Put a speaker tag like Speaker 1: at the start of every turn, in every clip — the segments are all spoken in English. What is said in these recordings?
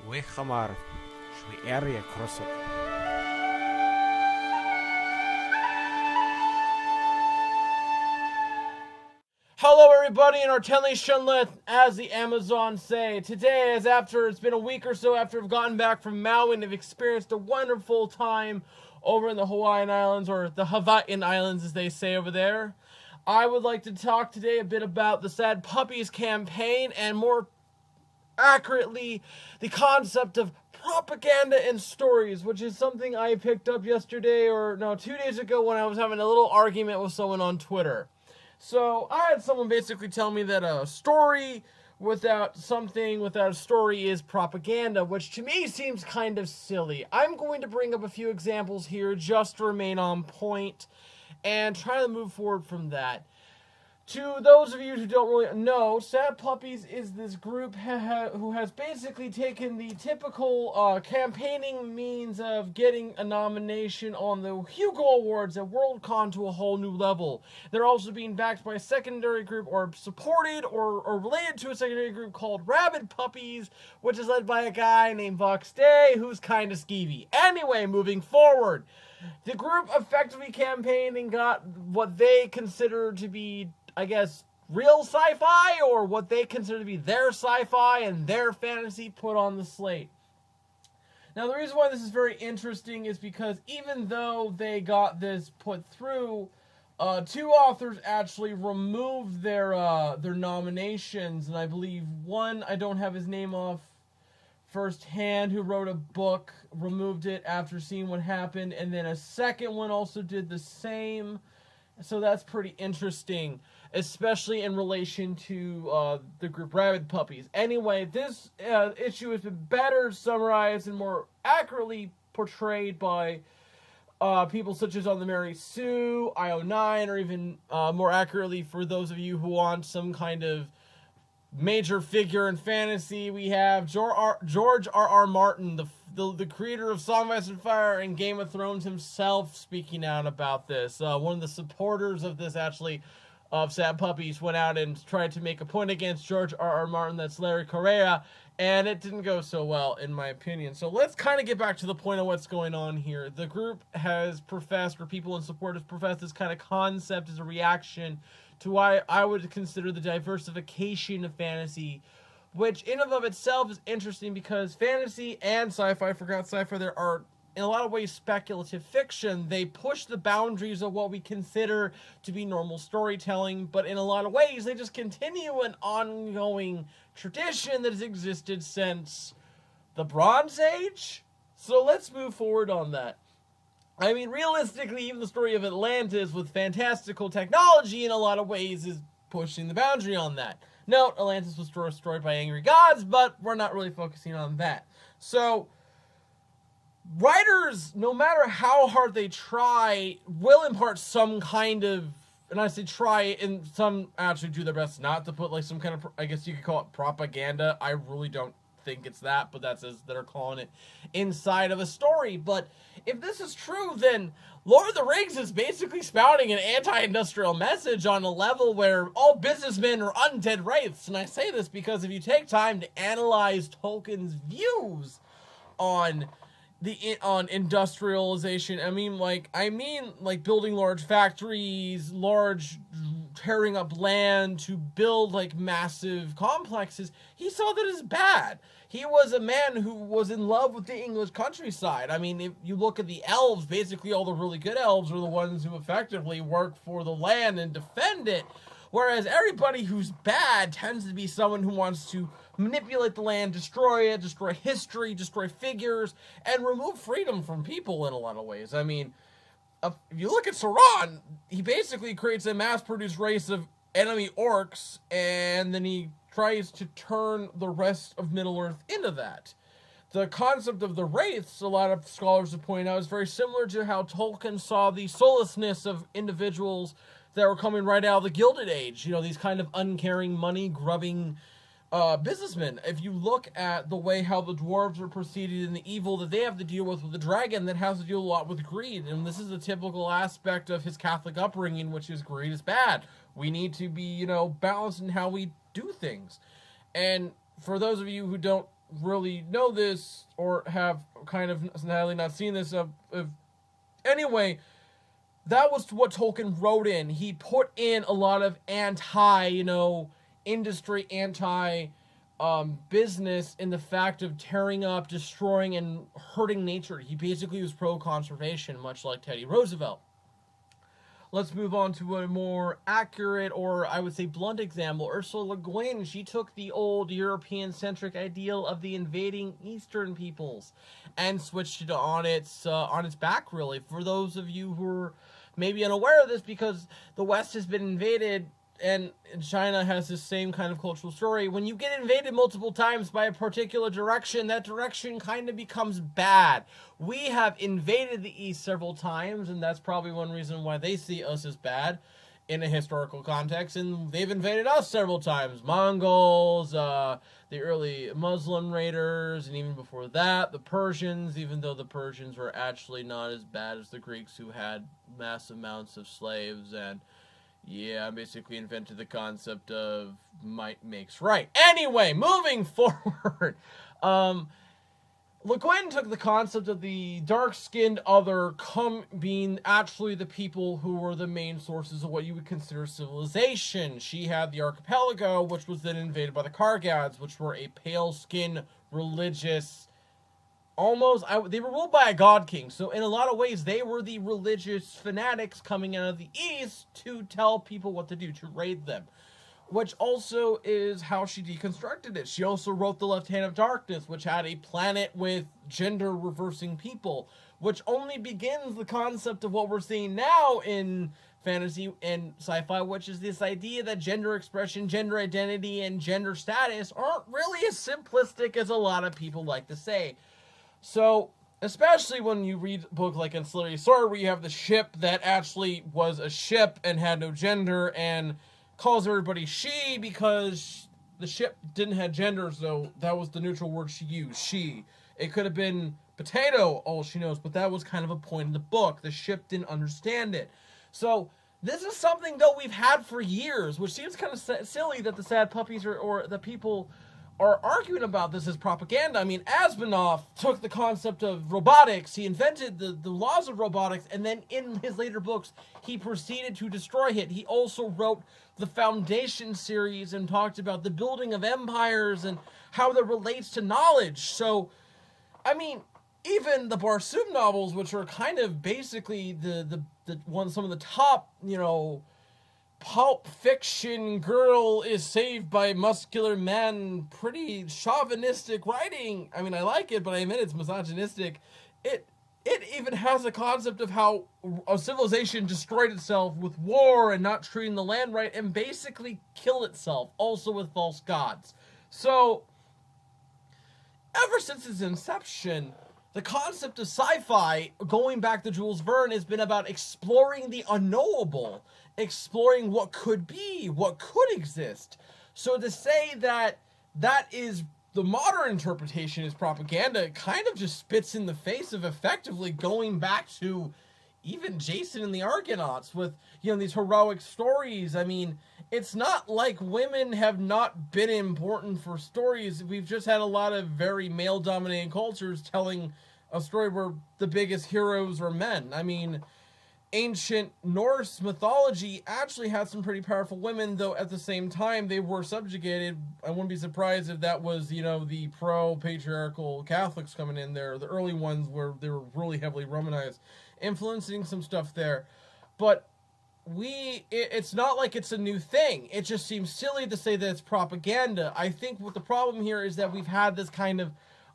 Speaker 1: وخمار شوي area Crossroads.
Speaker 2: Hello everybody in our Tenley Shunlith, as the Amazons say. Today, as after it's been a week or so after I've gotten back from Maui and have experienced a wonderful time over in the Hawaiian Islands, or the Hawaiian Islands as they say over there, I would like to talk today a bit about the Sad Puppies campaign, and more accurately, the concept of propaganda and stories, which is something I picked up yesterday, or no, 2 days ago, when I was having a little argument with someone on Twitter. So I had someone basically tell me that a story without a story is propaganda, which to me seems kind of silly. I'm going to bring up a few examples here just to remain on point and try to move forward from that. To those of you who don't really know, Sad Puppies is this group who has basically taken the typical campaigning means of getting a nomination on the Hugo Awards at Worldcon to a whole new level. They're also being backed by a secondary group, or supported or related to a secondary group called Rabid Puppies, which is led by a guy named Vox Day, who's kind of skeevy. Anyway, moving forward, the group effectively campaigned and got what they consider to be, I guess, real sci-fi, or what they consider to be their sci-fi and their fantasy put on the slate. Now, the reason why this is very interesting is because even though they got this put through, two authors actually removed their nominations, and I believe one, I don't have his name off firsthand, who wrote a book, removed it after seeing what happened, and then a second one also did the same. So that's pretty interesting, especially in relation to the group Rabid Puppies. Anyway, this issue has been better summarized and more accurately portrayed by people such as On the Mary Sue, IO9, or even more accurately for those of you who want some kind of major figure in fantasy, we have George R.R. Martin, the creator of Song of Ice and Fire and Game of Thrones himself, speaking out about this. One of the supporters of this, actually, of Sad Puppies, went out and tried to make a point against George R.R. Martin, that's Larry Correa, and it didn't go so well, in my opinion. So let's kind of get back to the point of what's going on here. The group has professed, or people in support have professed, this kind of concept as a reaction to why I would consider the diversification of fantasy, which in and of itself is interesting because fantasy and sci-fi, forgot sci-fi, there are in a lot of ways speculative fiction. They push the boundaries of what we consider to be normal storytelling, but in a lot of ways they just continue an ongoing tradition that has existed since the Bronze Age. So let's move forward on that. I mean, realistically, even the story of Atlantis with fantastical technology in a lot of ways is pushing the boundary on that. Note, Atlantis was destroyed by angry gods, but we're not really focusing on that. So, writers, no matter how hard they try, will impart some kind of, and I say try, and some actually do their best not to put like some kind of, I guess you could call it propaganda. I really don't think it's that, but that's as they're calling it, inside of a story. But if this is true, then Lord of the Rings is basically spouting an anti-industrial message on a level where all businessmen are undead wraiths. And I say this because if you take time to analyze Tolkien's views on industrialization, I mean building large factories, tearing up land to build like massive complexes, he saw that as bad. He was a man who was in love with the English countryside. I mean, if you look at the elves, basically all the really good elves are the ones who effectively work for the land and defend it. Whereas everybody who's bad tends to be someone who wants to manipulate the land, destroy it, destroy history, destroy figures, and remove freedom from people in a lot of ways. I mean, if you look at Sauron, he basically creates a mass-produced race of enemy orcs, and then he tries to turn the rest of Middle-earth into that. The concept of the wraiths, a lot of scholars have pointed out, is very similar to how Tolkien saw the soullessness of individuals that were coming right out of the Gilded Age. You know, these kind of uncaring, money-grubbing businessmen. If you look at the way how the dwarves are proceeded and the evil that they have to deal with the dragon, that has to deal a lot with greed. And this is a typical aspect of his Catholic upbringing, which is greed is bad. We need to be, balanced in how we do things. And for those of you who don't really know this or have kind of sadly not seen this. Anyway, that was what Tolkien wrote in. He put in a lot of industry, business in the fact of tearing up, destroying, and hurting nature. He basically was pro-conservation, much like Teddy Roosevelt. Let's move on to a more accurate, or I would say blunt example. Ursula Le Guin, she took the old European-centric ideal of the invading Eastern peoples and switched it on its back, really. For those of you who are maybe unaware of this, because the West has been invaded and China has this same kind of cultural story. When you get invaded multiple times by a particular direction, that direction kind of becomes bad. We have invaded the East several times, and that's probably one reason why they see us as bad in a historical context, and they've invaded us several times. Mongols, the early Muslim raiders, and even before that, the Persians, even though the Persians were actually not as bad as the Greeks, who had mass amounts of slaves. And yeah, I basically invented the concept of might makes right. Anyway, moving forward. Le Guin took the concept of the dark-skinned other being actually the people who were the main sources of what you would consider civilization. She had the archipelago, which was then invaded by the Kargads, which were a pale-skinned, religious, they were ruled by a god king. So in a lot of ways, they were the religious fanatics coming out of the East to tell people what to do, to raid them. Which also is how she deconstructed it. She also wrote The Left Hand of Darkness, which had a planet with gender-reversing people, which only begins the concept of what we're seeing now in fantasy and sci-fi, which is this idea that gender expression, gender identity, and gender status aren't really as simplistic as a lot of people like to say. So, especially when you read a book like Ancillary Sword, where you have the ship that actually was a ship and had no gender, and calls everybody she because the ship didn't have gender, so that was the neutral word she used, she. It could have been potato, all she knows, but that was kind of a point in the book. The ship didn't understand it. So this is something, though, we've had for years, which seems kind of silly that the sad puppies or the people are arguing about this as propaganda. I mean, Asimov took the concept of robotics, he invented the laws of robotics, and then in his later books, he proceeded to destroy it. He also wrote the Foundation series and talked about the building of empires and how that relates to knowledge. So, I mean, even the Barsoom novels, which are kind of basically some of the top, pulp fiction girl is saved by muscular man, pretty chauvinistic writing. I mean, I like it, but I admit it's misogynistic. It even has a concept of how a civilization destroyed itself with war and not treating the land right and basically killed itself, also with false gods. So, ever since its inception, the concept of sci-fi, going back to Jules Verne, has been about exploring the unknowable, exploring what could be, what could exist. So to say that is the modern interpretation is propaganda, it kind of just spits in the face of effectively going back to even Jason and the Argonauts with, these heroic stories. I mean, it's not like women have not been important for stories. We've just had a lot of very male-dominated cultures telling a story where the biggest heroes are men. I mean, ancient Norse mythology actually had some pretty powerful women, though at the same time they were subjugated. I wouldn't be surprised if that was, the pro-patriarchal Catholics coming in there. The early ones where they were really heavily Romanized, influencing some stuff there. But it's not like it's a new thing. It just seems silly to say that it's propaganda. I think what the problem here is that we've had this kind of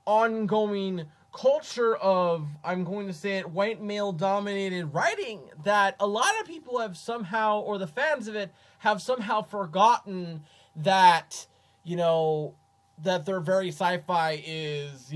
Speaker 2: ongoing culture of, I'm going to say it, white male-dominated writing that a lot of people have somehow, or the fans of it, have somehow forgotten that, that their very sci-fi is,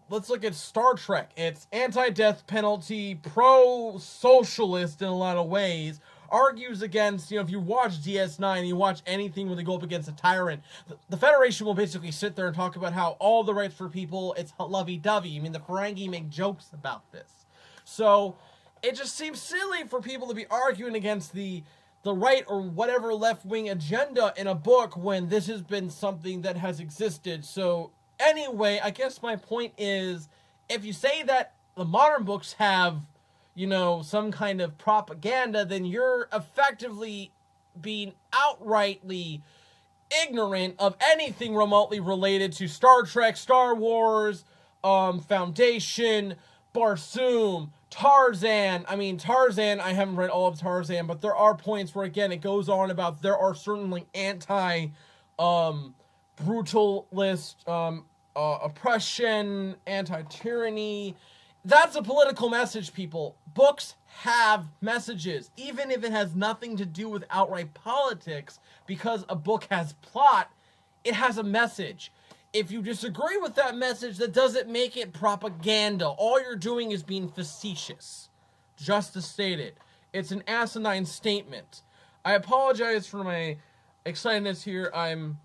Speaker 2: let's look at Star Trek. It's anti-death penalty, pro-socialist in a lot of ways, argues against, if you watch DS9, you watch anything where they go up against a tyrant, the Federation will basically sit there and talk about how all the rights for people, it's lovey-dovey. I mean, the Ferengi make jokes about this. So, it just seems silly for people to be arguing against the right or whatever left-wing agenda in a book when this has been something that has existed. So, anyway, I guess my point is, if you say that the modern books have, some kind of propaganda, then you're effectively being outrightly ignorant of anything remotely related to Star Trek, Star Wars, Foundation, Barsoom, Tarzan. Tarzan, I haven't read all of Tarzan, but there are points where, again, it goes on about there are certainly brutalist, oppression, anti-tyranny. That's a political message, people. Books have messages, even if it has nothing to do with outright politics, because a book has plot, it has a message. If you disagree with that message, that doesn't make it propaganda. All you're doing is being facetious. Just to state it. It's an asinine statement. I apologize for my excitedness here.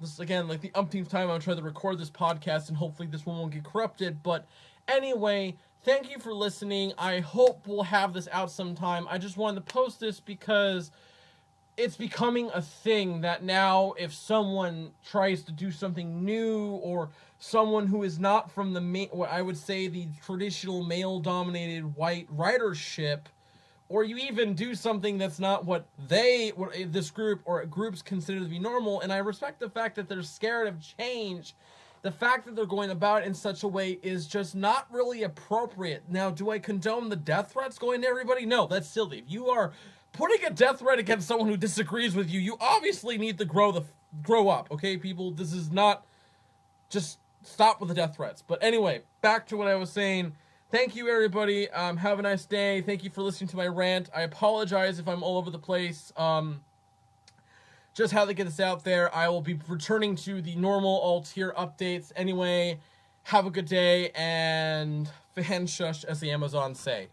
Speaker 2: This is, again, like the umpteenth time I'm trying to record this podcast, and hopefully this one won't get corrupted. But anyway, thank you for listening. I hope we'll have this out sometime. I just wanted to post this because it's becoming a thing that now if someone tries to do something new, or someone who is not from what I would say the traditional male-dominated white writership, or you even do something that's not what this group or groups consider to be normal, and I respect the fact that they're scared of change, the fact that they're going about it in such a way is just not really appropriate. Now, do I condone the death threats going to everybody? No, that's silly. If you are putting a death threat against someone who disagrees with you, you obviously need to grow up, okay, people? This is not, just stop with the death threats. But anyway, back to what I was saying. Thank you, everybody. Have a nice day. Thank you for listening to my rant. I apologize if I'm all over the place. Just how to get this out there. I will be returning to the normal all-tier updates. Anyway, have a good day, and fan shush, as the Amazons say.